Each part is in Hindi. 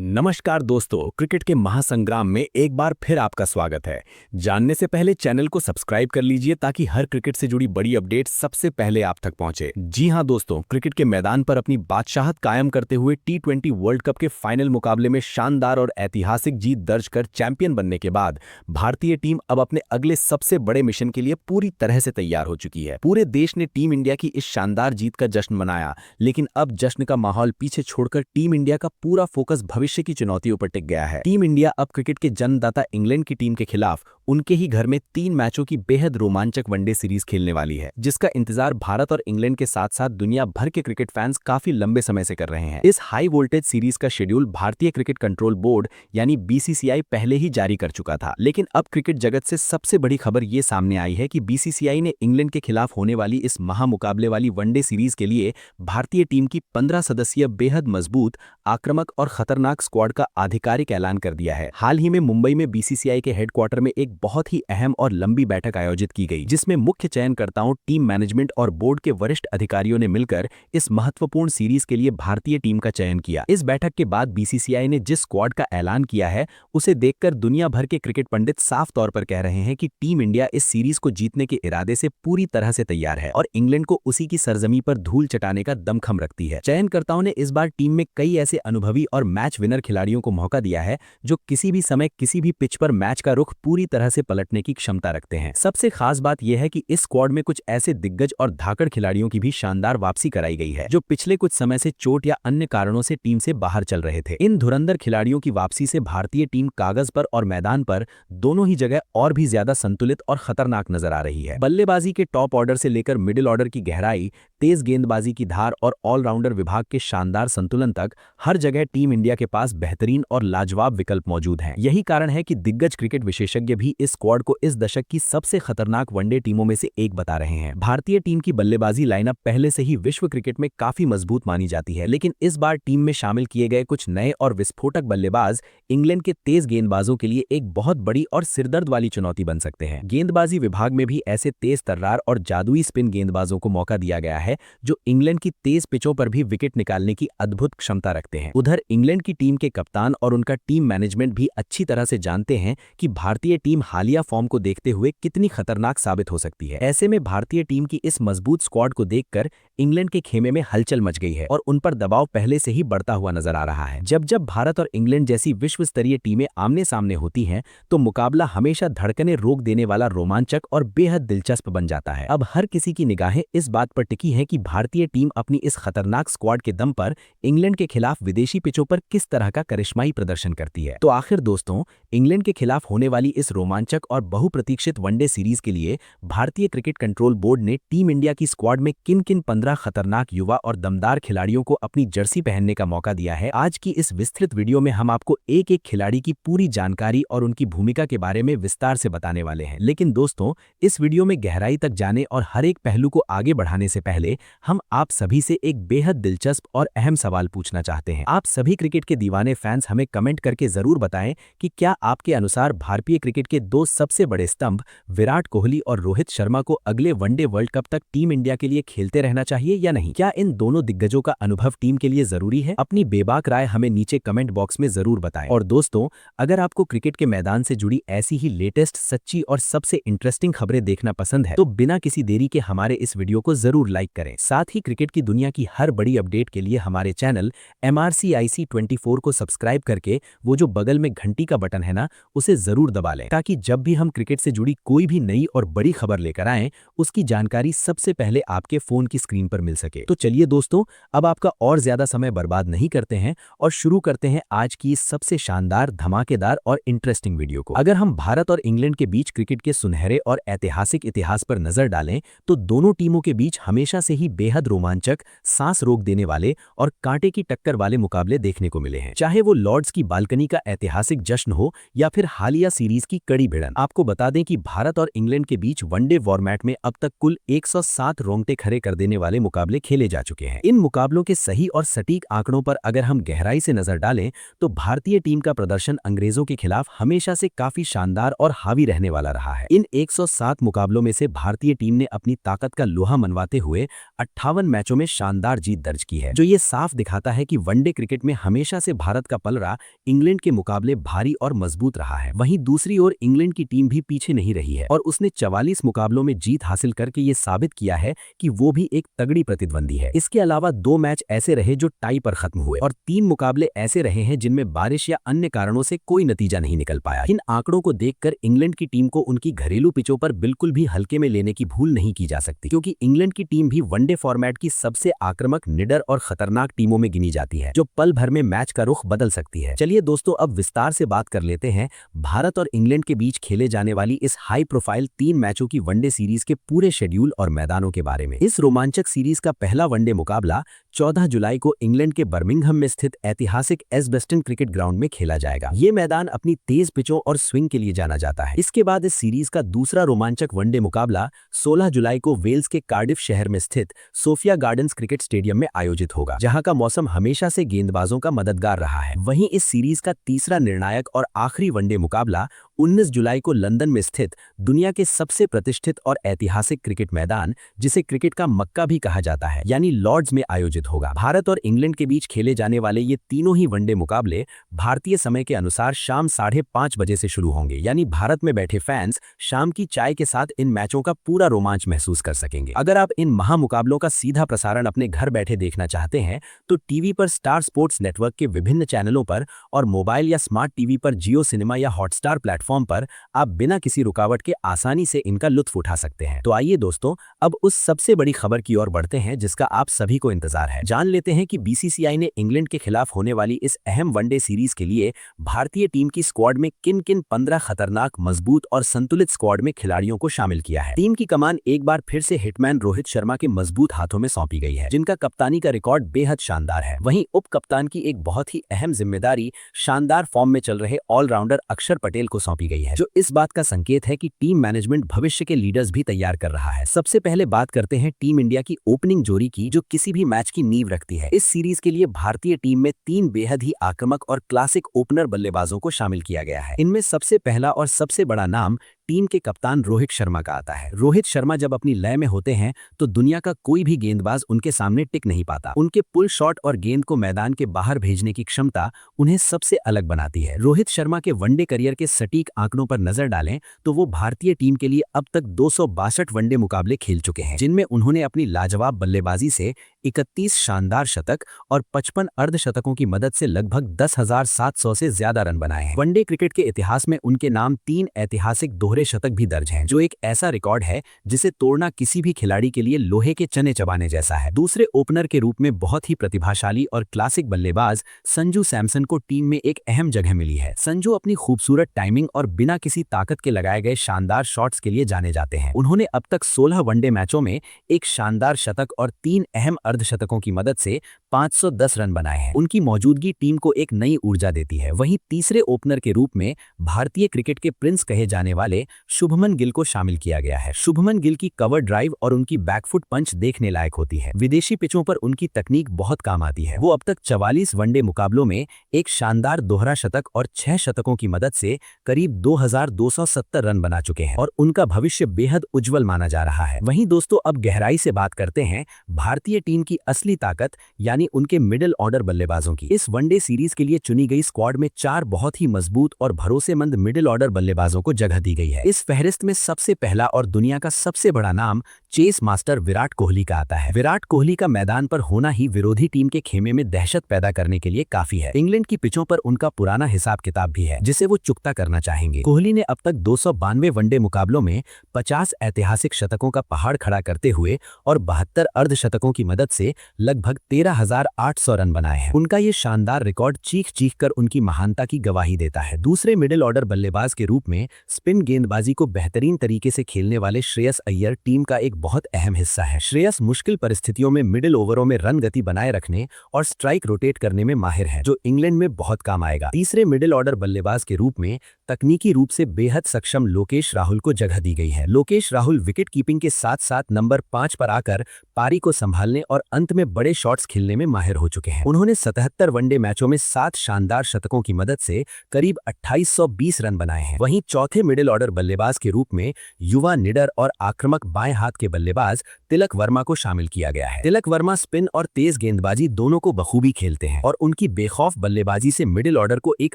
नमस्कार दोस्तों, क्रिकेट के महासंग्राम में एक बार फिर आपका स्वागत है। जानने से पहले चैनल को सब्सक्राइब कर लीजिए ताकि हर क्रिकेट से जुड़ी बड़ी अपडेट सबसे पहले आप तक पहुंचे। जी हां दोस्तों, क्रिकेट के मैदान पर अपनी बादशाहत कायम करते हुए टी20 वर्ल्ड कप के फाइनल मुकाबले में शानदार और ऐतिहासिक जीत दर्ज कर चैंपियन बनने के बाद भारतीय टीम अब अपने अगले सबसे बड़े मिशन के लिए पूरी तरह से तैयार हो चुकी है। पूरे देश ने टीम इंडिया की इस शानदार जीत का जश्न मनाया, लेकिन अब जश्न का माहौल पीछे छोड़कर टीम इंडिया का पूरा फोकस भविष्य की चुनौतियों पर टिक गया है। टीम इंडिया अब क्रिकेट के जन्मदाता इंग्लैंड की टीम के खिलाफ उनके ही घर में 3 मैचों की बेहद रोमांचक वनडे सीरीज खेलने वाली है, जिसका इंतजार भारत और इंग्लैंड के साथ साथ दुनिया भर के क्रिकेट फैंस काफी लंबे समय से कर रहे हैं। इस हाई वोल्टेज सीरीज का शेड्यूल भारतीय क्रिकेट कंट्रोल बोर्ड यानी बीसीसीआई पहले ही जारी कर चुका था, लेकिन अब क्रिकेट जगत से सबसे बड़ी खबर ये सामने आई है कि बीसीसीआई ने इंग्लैंड के खिलाफ होने वाली इस महामुकाबले वाली वनडे सीरीज के लिए भारतीय टीम की 15 सदस्यीय बेहद मजबूत, आक्रामक और खतरनाक स्क्वाड का आधिकारिक ऐलान कर दिया है। हाल ही में मुंबई में बीसीसीआई के हेडक्वार्टर में एक बहुत ही अहम और लंबी बैठक आयोजित की गई, जिसमें मुख्य चयनकर्ताओं, टीम मैनेजमेंट और बोर्ड के वरिष्ठ अधिकारियों ने मिलकर इस महत्वपूर्ण सीरीज के लिए भारतीय टीम का चयन किया। इस बैठक के बाद बीसीसीआई ने जिस स्क्वाड का ऐलान किया है, उसे देखकर दुनिया भर के क्रिकेट पंडित साफ तौर पर कह रहे हैं कि टीम इंडिया इस सीरीज को जीतने के इरादे से पूरी तरह से तैयार है और इंग्लैंड को उसी की सरजमी पर धूल चटाने का दमखम रखती है। चयनकर्ताओं ने इस बार टीम में कई ऐसे अनुभवी और मैच विनर खिलाड़ियों को मौका दिया है जो किसी भी समय किसी भी पिच पर मैच का रुख पूरी तरह से पलटने की क्षमता रखते हैं। सबसे खास बात यह है कि इस स्क्वाड में कुछ ऐसे दिग्गज और धाकड़ खिलाड़ियों की भी शानदार वापसी कराई गई है, जो पिछले कुछ समय से चोट या अन्य कारणों से टीम से बाहर चल रहे थे। इन धुरंधर खिलाड़ियों की वापसी से भारतीय टीम कागज पर और मैदान पर दोनों ही जगह और भी ज्यादा संतुलित और खतरनाक नजर आ रही है। बल्लेबाजी के टॉप ऑर्डर से लेकर मिडिल ऑर्डर की गहराई, तेज गेंदबाजी की धार और ऑलराउंडर विभाग के शानदार संतुलन तक हर जगह टीम इंडिया के पास बेहतरीन और लाजवाब विकल्प मौजूद हैं। यही कारण है कि दिग्गज क्रिकेट विशेषज्ञ भी इस स्क्वाड को इस दशक की सबसे खतरनाक वनडे टीमों में से एक बता रहे हैं। भारतीय टीम की बल्लेबाजी लाइनअप पहले से ही विश्व क्रिकेट में काफी मजबूत मानी जाती है, लेकिन इस बार टीम में शामिल किए गए कुछ नए और विस्फोटक बल्लेबाज इंग्लैंड के तेज गेंदबाजों के लिए एक बहुत बड़ी और सिरदर्द वाली चुनौती बन सकते हैं। गेंदबाजी विभाग में भी ऐसे तेज तर्रार और जादुई स्पिन गेंदबाजों को मौका दिया गया है, जो इंग्लैंड की तेज पिचों पर भी विकेट निकालने की अद्भुत क्षमता रखते हैं। उधर इंग्लैंड की टीम के कप्तान और उनका टीम मैनेजमेंट भी अच्छी तरह से जानते हैं कि भारतीय टीम हालिया फॉर्म को देखते हुए कितनी खतरनाक साबित हो सकती है। ऐसे में भारतीय टीम की इस मजबूत स्क्वाड को देखकर इंग्लैंड के खेमे में हलचल मच गई है और उन पर दबाव पहले से ही बढ़ता हुआ नजर आ रहा है। जब जब भारत और इंग्लैंड जैसी विश्व स्तरीय टीमें आमने सामने होती हैं, तो मुकाबला हमेशा धड़कनें रोक देने वाला रोमांचक और बेहद दिलचस्प बन जाता है। अब हर किसी की निगाहें इस बात पर टिकी हैं कि भारतीय टीम अपनी इस खतरनाक स्क्वाड के दम पर इंग्लैंड के खिलाफ विदेशी पिचों पर किस तरह का करिश्माई प्रदर्शन करती है। तो आखिर दोस्तों, इंग्लैंड के खिलाफ होने वाली इस रोमांचक और बहुप्रतीक्षित वनडे सीरीज के लिए भारतीय क्रिकेट कंट्रोल बोर्ड ने टीम इंडिया की स्क्वाड में किन किन 15 खतरनाक युवा और दमदार खिलाड़ियों को अपनी जर्सी पहनने का मौका दिया है। आज की इस विस्तृत वीडियो में हम आपको एक एक खिलाड़ी की पूरी जानकारी और उनकी भूमिका के बारे में विस्तार से बताने वाले हैं। लेकिन दोस्तों, इस वीडियो में गहराई तक जाने और हर एक पहलू को आगे बढ़ाने से पहले हम आप सभी से एक बेहद दिलचस्प और अहम सवाल पूछना चाहते हैं। आप सभी क्रिकेट के दीवाने फैंस हमें कमेंट करके जरूर बताएं कि क्या आपके अनुसार भारतीय क्रिकेट के 2 सबसे बड़े स्तंभ विराट कोहली और रोहित शर्मा को अगले वनडे वर्ल्ड कप तक टीम इंडिया के लिए खेलते रहना चाहिए या नहीं? क्या इन दोनों दिग्गजों का अनुभव टीम के लिए जरूरी है? अपनी बेबाक राय हमें नीचे कमेंट बॉक्स में जरूर बताएं। और दोस्तों, अगर आपको क्रिकेट के मैदान से जुड़ी ऐसी ही लेटेस्ट, सच्ची और सबसे इंटरेस्टिंग खबरें देखना पसंद है, तो बिना किसी देरी के हमारे इस वीडियो को जरूर लाइक करें। साथ ही क्रिकेट की दुनिया की हर बड़ी अपडेट के लिए हमारे चैनल MRCIC24 को सब्सक्राइब करके वो जो बगल में घंटी का बटन है ना, उसे जरूर दबा लें, ताकि जब भी हम क्रिकेट से जुड़ी कोई भी नई और बड़ी खबर लेकर आएं, उसकी जानकारी सबसे पहले आपके फोन की स्क्रीन पर मिल सके। तो चलिए दोस्तों, अब आपका और ज्यादा समय बर्बाद नहीं करते हैं और शुरू करते हैं आज की इस सबसे शानदार, धमाकेदार और इंटरेस्टिंग वीडियो को। अगर हम भारत और इंग्लैंड के बीच क्रिकेट के सुनहरे और ऐतिहासिक इतिहास पर नजर डालें, तो दोनों टीमों के बीच हमेशा से ही बेहद रोमांचक, सांस रोक देने वाले और कांटे की टक्कर वाले मुकाबले देखने को मिले हैं। चाहे वो लॉर्ड्स की बालकनी का ऐतिहासिक जश्न हो या फिर हालिया सीरीज की कड़ी भिड़न। आपको बता दें कि भारत और इंग्लैंड के बीच वनडे फॉर्मेट में अब तक कुल 107 रोंगटे खड़े कर देने वाले वाले मुकाबले खेले जा चुके हैं। इन मुकाबलों के सही और सटीक आंकड़ों पर अगर हम गहराई से नजर डालें तो भारतीय टीम का प्रदर्शन अंग्रेजों के खिलाफ हमेशा से काफी शानदार और हावी रहने वाला रहा है। इन 107 मुकाबलों में से भारतीय टीम ने अपनी ताकत का लोहा मनवाते हुए 58 मैचों में शानदार जीत दर्ज की है, जो ये साफ दिखाता है कि वनडे क्रिकेट में हमेशा से भारत का पलड़ा इंग्लैंड के मुकाबले भारी और मजबूत रहा है। वहीं दूसरी ओर इंग्लैंड की टीम भी पीछे नहीं रही है और उसने 44 मुकाबलों में जीत हासिल करके ये साबित किया है कि वो भी एक तगड़ी प्रतिद्वंदी है। इसके अलावा 2 मैच ऐसे रहे जो टाई पर खत्म हुए और 3 मुकाबले ऐसे रहे हैं जिनमें बारिश या अन्य कारणों से कोई नतीजा नहीं निकल पाया। इन आंकड़ों को देखकर इंग्लैंड की टीम को उनकी घरेलू पिचों पर बिल्कुल भी हल्के में लेने की भूल नहीं की जा सकती, क्योंकि इंग्लैंड की टीम भी वनडे फॉर्मेट की सबसे आक्रामक, निडर और खतरनाक टीमों में गिनी जाती है, जो पल भर में मैच का रुख बदल सकती है। चलिए दोस्तों, अब विस्तार से बात कर लेते हैं भारत और इंग्लैंड के बीच खेले जाने वाली इस हाई प्रोफाइल 3 मैचों की वनडे सीरीज के पूरे शेड्यूल और मैदानों के बारे में। इस रोमांचक सीरीज का पहला वनडे मुकाबला 14 जुलाई को इंग्लैंड के बर्मिंघम में स्थित ऐतिहासिक एजबेस्टन क्रिकेट ग्राउंड में खेला जाएगा। ये मैदान अपनी तेज पिचों और स्विंग के लिए जाना जाता है। इसके बाद इस सीरीज का दूसरा रोमांचक वनडे मुकाबला 16 जुलाई को वेल्स के कार्डिफ शहर में स्थित सोफिया गार्डन्स क्रिकेट स्टेडियम में आयोजित होगा, जहां का मौसम हमेशा से गेंदबाजों का मददगार रहा है। वहीं इस सीरीज का तीसरा निर्णायक और आखिरी वनडे मुकाबला 19 जुलाई को लंदन में स्थित दुनिया के सबसे प्रतिष्ठित और ऐतिहासिक क्रिकेट मैदान, जिसे क्रिकेट का मक्का भी कहा जाता है, यानी लॉर्ड्स में आयोजित होगा। भारत और इंग्लैंड के बीच खेले जाने वाले ये तीनों ही वनडे मुकाबले भारतीय समय के अनुसार शाम 5:30 बजे से शुरू होंगे, यानी भारत में बैठे फैंस शाम की चाय के साथ इन मैचों का पूरा रोमांच महसूस कर सकेंगे। अगर आप इन महामुकाबलों का सीधा प्रसारण अपने घर बैठे देखना चाहते हैं तो टीवी पर स्टार स्पोर्ट्स नेटवर्क के विभिन्न चैनलों पर और मोबाइल या स्मार्ट टीवी पर जियो सिनेमा या हॉटस्टार प्लेटफॉर्म पर आप बिना किसी रुकावट के आसानी से इनका लुत्फ उठा सकते हैं। तो आइए दोस्तों, अब उस सबसे बड़ी खबर की ओर बढ़ते हैं जिसका आप सभी को इंतजार है। जान लेते हैं कि बीसीसीआई ने इंग्लैंड के खिलाफ होने वाली इस अहम वनडे सीरीज के लिए भारतीय टीम की स्क्वाड में किन किन 15 खतरनाक, मजबूत और संतुलित स्क्वाड में खिलाड़ियों को शामिल किया है। टीम की कमान एक बार फिर से हिटमैन रोहित शर्मा के मजबूत हाथों में सौंपी गई है, जिनका कप्तानी का रिकॉर्ड बेहद शानदार है। वहीं उप कप्तान की एक बहुत ही अहम जिम्मेदारी शानदार फॉर्म में चल रहे ऑलराउंडर अक्षर पटेल को सौंपी गई है, जो इस बात का संकेत है कि टीम मैनेजमेंट भविष्य के लीडर्स भी तैयार कर रहा है। सबसे पहले बात करते हैं टीम इंडिया की ओपनिंग जोड़ी की, जो किसी भी मैच की नींव रखती है। इस सीरीज के लिए भारतीय टीम में 3 बेहद ही आक्रामक और क्लासिक ओपनर बल्लेबाजों को शामिल किया गया है। इनमें सबसे पहला और सबसे बड़ा नाम टीम के कप्तान रोहित शर्मा का आता है। रोहित शर्मा जब अपनी लय में होते हैं तो दुनिया का कोई भी गेंदबाज उनके सामने टिक नहीं पाता। उनके पुल शॉट और गेंद को मैदान के बाहर भेजने की क्षमता उन्हें सबसे अलग बनाती है। रोहित शर्मा के वनडे करियर के सटीक आंकड़ों पर नजर डालें तो वो भारतीय टीम के लिए अब तक 262 वनडे मुकाबले खेल चुके हैं, जिनमें उन्होंने अपनी लाजवाब बल्लेबाजी से 31 शानदार शतक और 55 अर्धशतकों की मदद से लगभग 10,700 से ज्यादा रन बनाए हैं। वनडे क्रिकेट के इतिहास में उनके नाम 3 ऐतिहासिक दोहरे शतक भी दर्ज हैं, जो एक ऐसा रिकॉर्ड है जिसे तोड़ना किसी भी खिलाड़ी के लिए लोहे के चने चबाने जैसा है। दूसरे ओपनर के रूप में बहुत ही प्रतिभाशाली और क्लासिक बल्लेबाज संजू सैमसन को टीम में एक अहम जगह मिली है। संजू अपनी खूबसूरत टाइमिंग और बिना किसी ताकत के लगाए गए शानदार शॉट्स के लिए जाने जाते हैं। उन्होंने अब तक 16 वनडे मैचों में एक शानदार शतक और 3 अहम अर्धशतकों की मदद से 510 रन बनाए हैं। उनकी मौजूदगी टीम को एक नई ऊर्जा देती है। वहीं तीसरे ओपनर के रूप में भारतीय क्रिकेट के प्रिंस कहे जाने वाले शुभमन गिल को शामिल किया गया है। शुभमन गिल की कवर ड्राइव और उनकी बैकफुट पंच देखने लायक होती है। विदेशी पिचों पर उनकी तकनीक बहुत काम आती है। वो अब तक 44 वनडे मुकाबलों में एक शानदार दोहरा शतक और 6 शतकों की मदद से करीब 2270 रन बना चुके हैं और उनका भविष्य बेहद उज्जवल माना जा रहा है। वहीं दोस्तों, अब गहराई से बात करते हैं भारतीय टीम की असली ताकत यानी उनके मिडिल ऑर्डर बल्लेबाजों की। इस वनडे सीरीज के लिए चुनी गई स्क्वाड में 4 बहुत ही मजबूत और भरोसेमंद मिडिल ऑर्डर बल्लेबाजों को जगह दी गई है। इस फहरिस्त में सबसे पहला और दुनिया का सबसे बड़ा नाम चेस मास्टर विराट कोहली का आता है। विराट कोहली का मैदान पर होना ही विरोधी टीम के खेमे में दहशत पैदा करने के लिए काफी है। इंग्लैंड की पिचों पर उनका पुराना हिसाब किताब भी है, जिसे वो चुकता करना चाहेंगे। कोहली ने अब तक 292 वनडे मुकाबलों में 50 ऐतिहासिक शतकों का पहाड़ खड़ा करते हुए और 72 अर्धशतकों की मदद से लगभग 13,800 रन बनाए हैं। उनका ये शानदार रिकॉर्ड चीख चीख कर उनकी महानता की गवाही देता है। दूसरे मिडिल ऑर्डर बल्लेबाज के रूप में स्पिन गेंदबाजी को बेहतरीन तरीके से खेलने वाले श्रेयस अय्यर टीम का एक बहुत अहम हिस्सा है। श्रेयस मुश्किल परिस्थितियों में मिडिल ओवरों में रन गति बनाए रखने और स्ट्राइक रोटेट करने में माहिर है, जो इंग्लैंड में बहुत काम आएगा। तीसरे मिडिल ऑर्डर बल्लेबाज के रूप में तकनीकी रूप से बेहद सक्षम लोकेश राहुल को जगह दी गई है। लोकेश राहुल विकेट कीपिंग के साथ साथ नंबर 5 पर आकर पारी को संभालने और अंत में बड़े शॉट्स खेलने में माहिर हो चुके हैं। उन्होंने 77 वनडे मैचों में 7 शानदार शतकों की मदद से करीब 2820 रन बनाए हैं। वहीं चौथे मिडिल ऑर्डर बल्लेबाज के रूप में युवा निडर और आक्रामक बाएं हाथ के बल्लेबाज तिलक वर्मा को शामिल किया गया है। तिलक वर्मा स्पिन और तेज गेंदबाजी दोनों को बखूबी खेलते हैं और उनकी बेखौफ बल्लेबाजी से मिडिल ऑर्डर को एक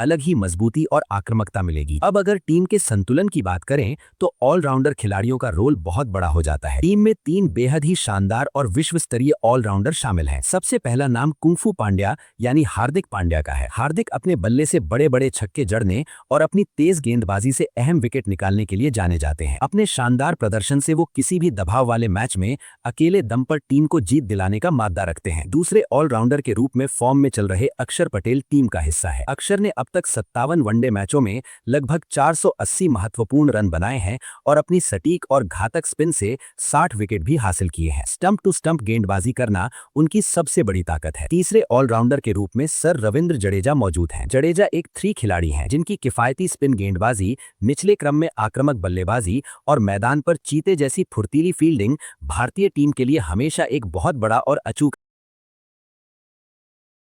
अलग ही मजबूती और आक्रामकता मिलेगी। अब अगर टीम के संतुलन की बात करें तो ऑलराउंडर खिलाड़ियों का रोल बहुत बड़ा हो जाता है। टीम में 3 बेहद ही शानदार और विश्व स्तरीय ऑलराउंडर शामिल हैं। सबसे पहला नाम कुंफू पांड्या यानी हार्दिक पांड्या का है। हार्दिक अपने बल्ले से बड़े बड़े छक्के जड़ने और अपनी तेज गेंदबाजी से अहम विकेट निकालने के लिए जाने जाते हैं। अपने शानदार प्रदर्शन से वो किसी भी दबाव वाले मैच में अकेले दम पर टीम को जीत दिलाने का मादा रखते हैं। दूसरे ऑलराउंडर के रूप में फॉर्म में चल रहे अक्षर पटेल टीम का हिस्सा है। अक्षर ने अब तक 57 वनडे मैचों में लगभग 480 महत्वपूर्ण रन बनाए हैं और अपनी सटीक और घातक स्पिन से 60 विकेट भी हासिल किए हैं। स्टंप टू स्टंप गेंदबाजी करना उनकी सबसे बड़ी ताकत है। तीसरे ऑलराउंडर के रूप में सर रविंद्र जडेजा मौजूद हैं। जडेजा एक 3 खिलाड़ी हैं जिनकी किफायती स्पिन गेंदबाजी, निचले क्रम में आक्रामक बल्लेबाजी और मैदान पर चीते जैसी फुर्तीली फील्डिंग भारतीय टीम के लिए हमेशा एक बहुत बड़ा और अचूक